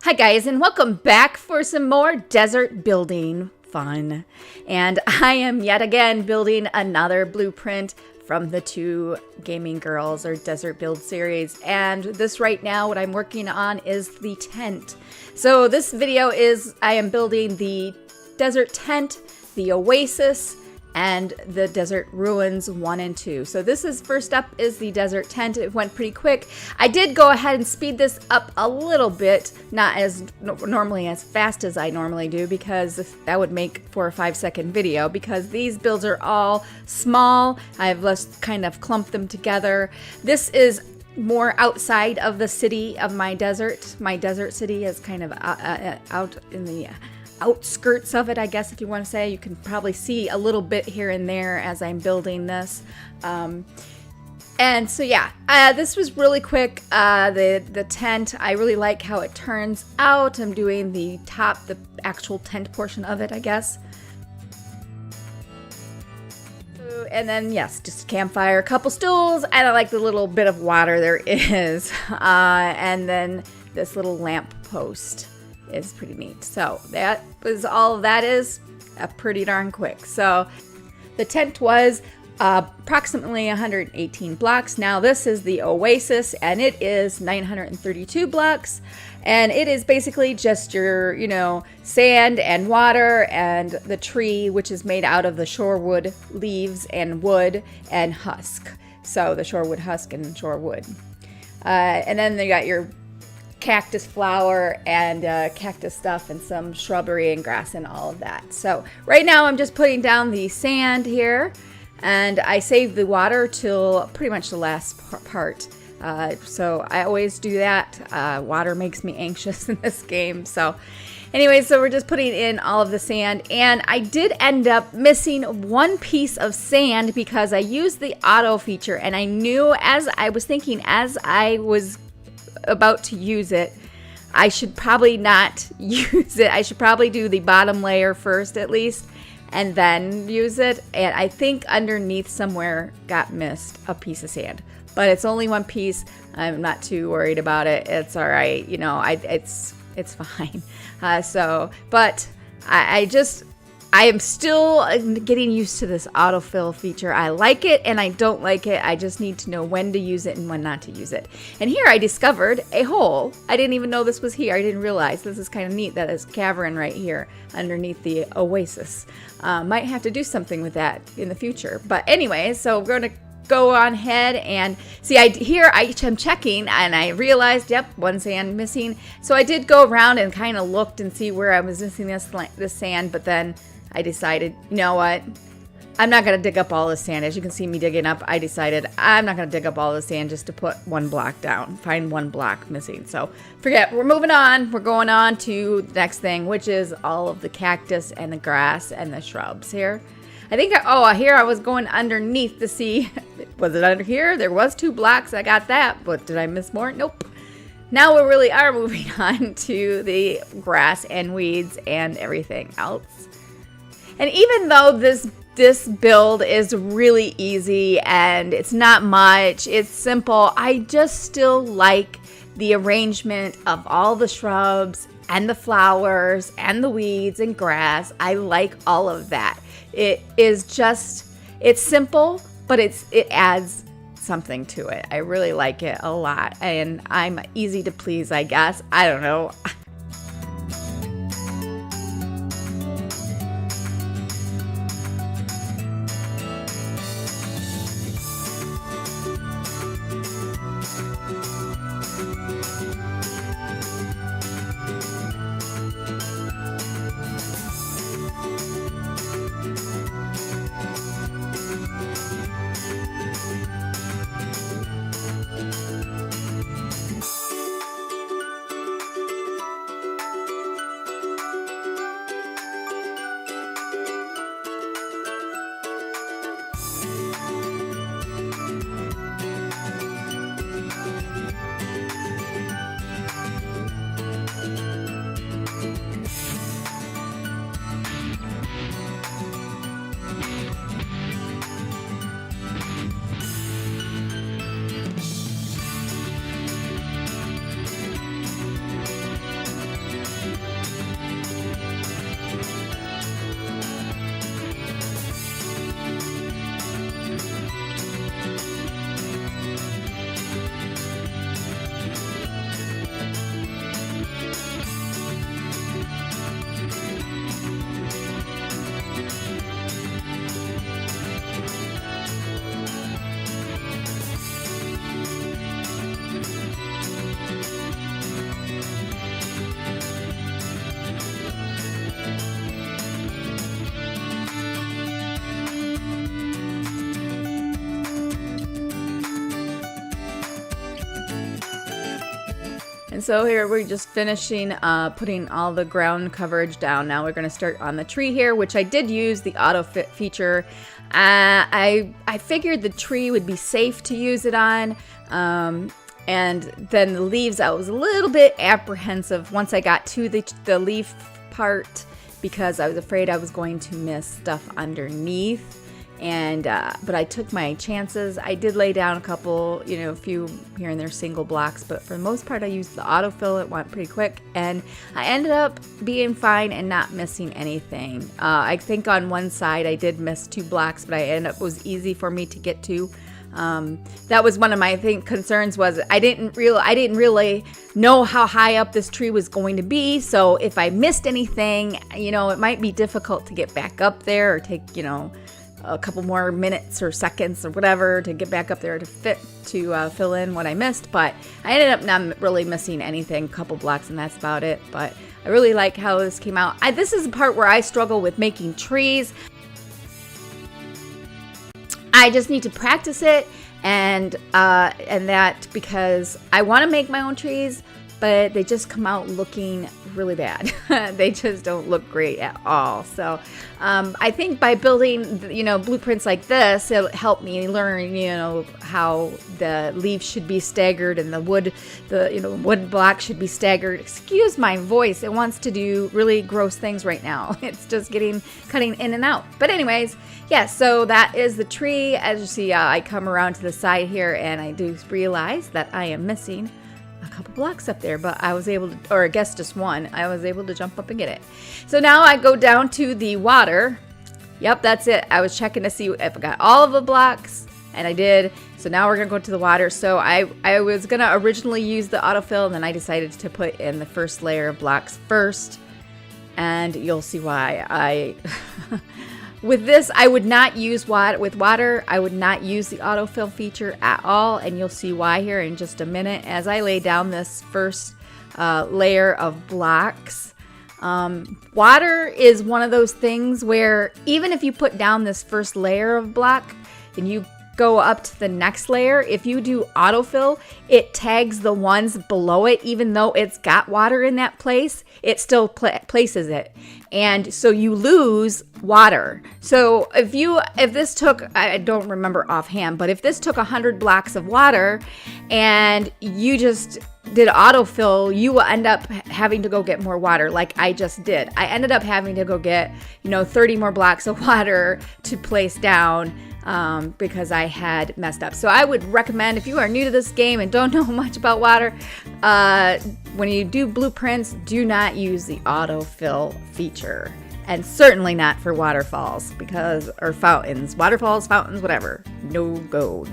Hi guys, and welcome back for some more desert building fun. And I am yet again building another blueprint from the 2Gaming Girls or Desert Build series. And this right now, what I'm working on is the tent. So this video is, I am building the desert tent, the Oasis, and the Desert Ruins 1 and 2. So this is, first up is the desert tent. It went pretty quick. I did go ahead and speed this up a little bit, not as normally as fast as I normally do, because that would make 4 or 5 second video, because these builds are all small. I've just kind of clumped them together. This is more outside of the city of my desert. My desert city is kind of out in the outskirts of it, I guess, if you want to say. You can probably see a little bit here and there as I'm building this. And so yeah, this was really quick. The tent, I really like how it turns out. I'm doing the top, the actual tent portion of it, I guess. And then yes, just a campfire, a couple stools, and I like the little bit of water there is. And then this little lamp post is pretty neat. So that was all of that is pretty darn quick. So the tent was approximately 118 blocks. Now this is the Oasis, and it is 932 blocks, and it is basically just your, sand and water and the tree, which is made out of the shorewood leaves and wood and husk. So the shorewood husk and shorewood. And then they got your cactus flower and cactus stuff and some shrubbery and grass and all of that. So right now I'm just putting down the sand here, and I save the water till pretty much the last part. So I always do that. Water makes me anxious in this game. So anyway, so we're just putting in all of the sand, and I did end up missing one piece of sand because I used the auto feature, and I knew as I was about to use it, I should probably not use it. I should probably do the bottom layer first at least, and then use it. And I think underneath somewhere got missed a piece of sand, but it's only one piece. I'm not too worried about it. It's all right. It's fine. But I am still getting used to this autofill feature. I like it and I don't like it. I just need to know when to use it and when not to use it. And here I discovered a hole. I didn't even know this was here. I didn't realize. This is kind of neat that it's a cavern right here underneath the Oasis. Might have to do something with that in the future. But anyway, so we're going to go on ahead and see. I'm checking, and I realized, yep, one sand missing. So I did go around and kind of looked and see where I was missing this sand, but then I decided, you know what? I'm not going to dig up all this sand. As you can see me digging up, I decided I'm not going to dig up all the sand just to put one block down, find one block missing. So forget, we're moving on. We're going on to the next thing, which is all of the cactus and the grass and the shrubs here. I think, here I was going underneath to see, was it under here? There was 2 blocks. I got that, but did I miss more? Nope. Now we really are moving on to the grass and weeds and everything else. And even though this build is really easy and it's not much, it's simple, I just still like the arrangement of all the shrubs and the flowers and the weeds and grass. I like all of that. It's simple, but it adds something to it. I really like it a lot, and I'm easy to please, I guess. I don't know. so here we're just finishing putting all the ground coverage down. Now we're going to start on the tree here, which I did use the auto fit feature. I figured the tree would be safe to use it on. And then the leaves, I was a little bit apprehensive once I got to the leaf part, because I was afraid I was going to miss stuff underneath. And but I took my chances. I did lay down a couple, a few here and there single blocks, but for the most part I used the autofill. It went pretty quick, and I ended up being fine and not missing anything. I think on one side I did miss 2 blocks, but it was easy for me to get to. That was one of my concerns, was I didn't really know how high up this tree was going to be. So if I missed anything, it might be difficult to get back up there, or take, a couple more minutes or seconds or whatever to get back up there to fill in what I missed. But I ended up not really missing anything, a couple blocks, and that's about it. But I really like how this came out. This is the part where I struggle with making trees. I just need to practice it, and that, because I want to make my own trees, but they just come out looking really bad. They just don't look great at all. So I think by building, blueprints like this, it'll help me learn, how the leaves should be staggered, and the wood block should be staggered. Excuse my voice. It wants to do really gross things right now. It's just cutting in and out. But anyways, yeah, so that is the tree. As you see, I come around to the side here, and I do realize that I am missing a couple blocks up there, but I was able to, or I guess just one, I was able to jump up and get it. So now I go down to the water. Yep, that's it. I was checking to see if I got all of the blocks, and I did. So now we're gonna go to the water. So I was gonna originally use the autofill, and then I decided to put in the first layer of blocks first, and you'll see why. With this, I would not use with water. I would not use the autofill feature at all, and you'll see why here in just a minute as I lay down this first layer of blocks. Water is one of those things where even if you put down this first layer of block and you go up to the next layer, if you do autofill, it tags the ones below it. Even though it's got water in that place, it still places it, and so you lose water. So if this took, I don't remember offhand, but if this took 100 blocks of water and you just did autofill, you will end up having to go get more water, like I just did. I ended up having to go get 30 more blocks of water to place down, because I had messed up. So I would recommend, if you are new to this game and don't know much about water, when you do blueprints, do not use the autofill feature, and certainly not for waterfalls, or fountains, waterfalls, fountains, whatever. No go.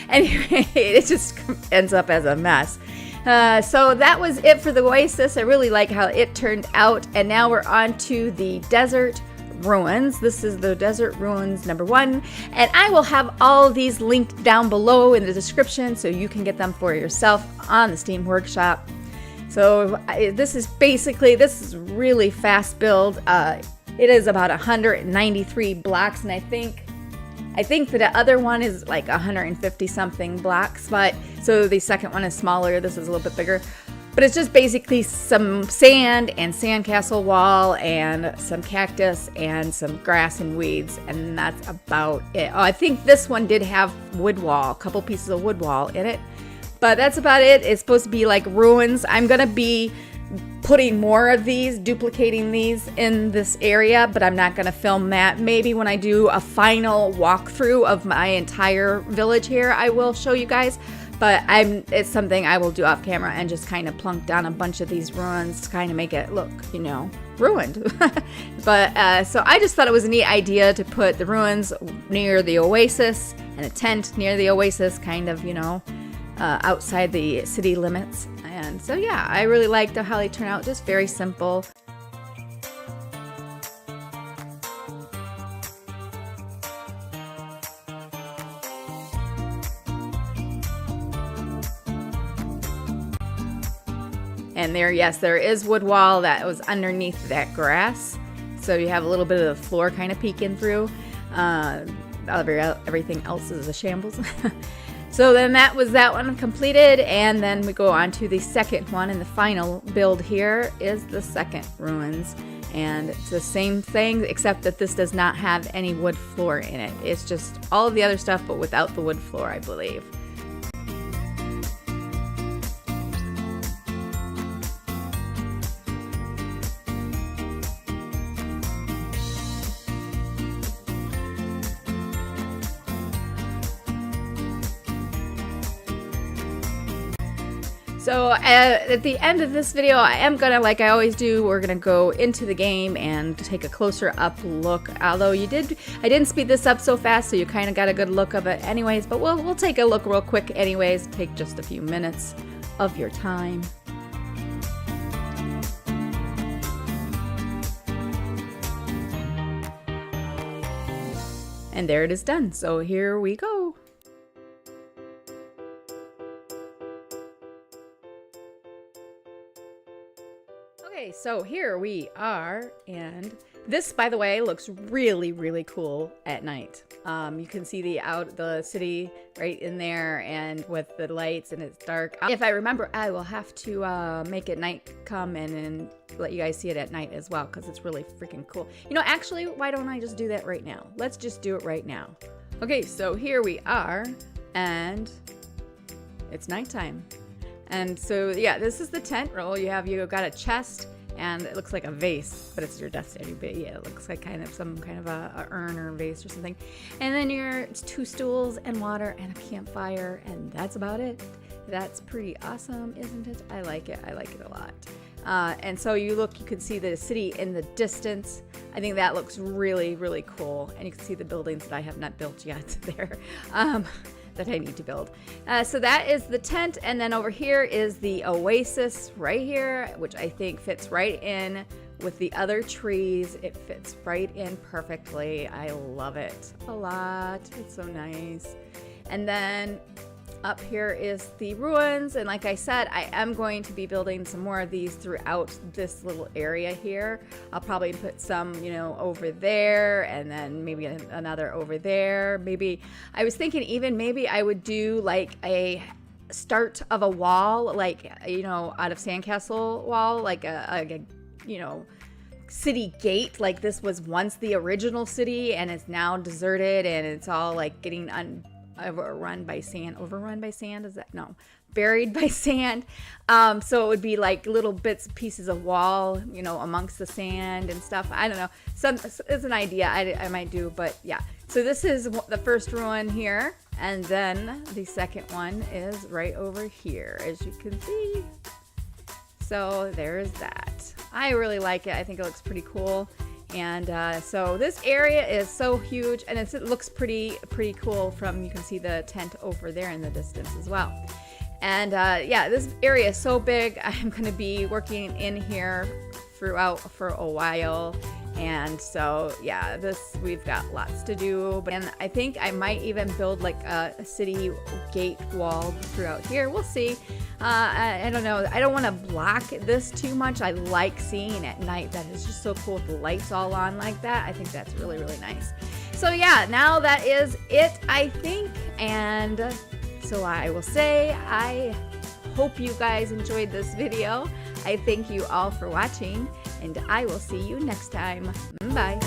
Anyway, it just ends up as a mess. So that was it for the Oasis. I really like how it turned out, and now we're on to the desert ruins. This is the desert ruins number 1, and I will have all of these linked down below in the description so you can get them for yourself on the Steam Workshop. So this is really fast build. It is about 193 blocks, and I think the other one is like 150 something blocks, but so the second one is smaller. This is a little bit bigger. But it's just basically some sand and sandcastle wall and some cactus and some grass and weeds, and that's about it. Oh, I think this one did have wood wall, a couple pieces of wood wall in it, but that's about it. It's supposed to be like ruins. I'm gonna be putting more of these, duplicating these in this area, but I'm not gonna film that. Maybe when I do a final walkthrough of my entire village here, I will show you guys. But it's something I will do off camera and just kind of plunk down a bunch of these ruins to kind of make it look, ruined. But so I just thought it was a neat idea to put the ruins near the Oasis and a tent near the Oasis, kind of, outside the city limits. And so, yeah, I really liked how they turn out. Just very simple. And there is wood wall that was underneath that grass. So you have a little bit of the floor kind of peeking through. Everything else is a shambles. So then that was that one completed, and then we go on to the second one, and the final build here is the second ruins. And it's the same thing, except that this does not have any wood floor in it. It's just all of the other stuff, but without the wood floor, I believe. So at the end of this video, I am gonna, like I always do, we're gonna go into the game and take a closer up look. Although I didn't speed this up so fast, so you kind of got a good look of it anyways, but we'll take a look real quick anyways, take just a few minutes of your time. And there it is done, so here we go. Okay, so here we are, and this, by the way, looks really, really cool at night. You can see the city right in there, and with the lights, and it's dark. If I remember, I will have to make it night come and let you guys see it at night as well, because it's really freaking cool. You know, actually, why don't I just do that right now? Let's just do it right now. Okay, so here we are, and it's nighttime. And so, yeah, this is the tent roll. You've got a chest, and it looks like a vase, but it's your destiny. But yeah, it looks like some kind of a urn or a vase or something. And then your 2 stools and water and a campfire, and that's about it. That's pretty awesome, isn't it? I like it. I like it a lot. And so you can see the city in the distance. I think that looks really, really cool. And you can see the buildings that I have not built yet there. That I need to build. So that is the tent, and then over here is the Oasis right here, which I think fits right in with the other trees. It fits right in perfectly. I love it a lot. It's so nice. And then up here is the ruins, and like I said, I am going to be building some more of these throughout this little area here. I'll probably put some, you know, over there, and then maybe another over there. Maybe I was thinking even maybe I would do like a start of a wall, like, you know, out of sandcastle wall, like a you know, city gate. Like this was once the original city, and it's now deserted, and it's all like getting overrun by sand, is that? No, buried by sand. So it would be like little pieces of wall, you know, amongst the sand and stuff. I don't know, it's an idea I might do, but yeah. So this is the first ruin here, and then the second one is right over here, as you can see. So there's that. I really like it. I think it looks pretty cool. And so this area is so huge, and it looks pretty cool from, you can see the tent over there in the distance as well. And yeah, this area is so big. I'm going to be working in here throughout for a while. And so yeah, we've got lots to do, and I think I might even build like a city gate wall throughout here. We'll see. I don't know. I don't want to block this too much. I like seeing at night. That is just so cool with the lights all on like that. I think that's really, really nice. So yeah, now that is it, I think. And so I will say, I hope you guys enjoyed this video. I thank you all for watching, and I will see you next time. Bye.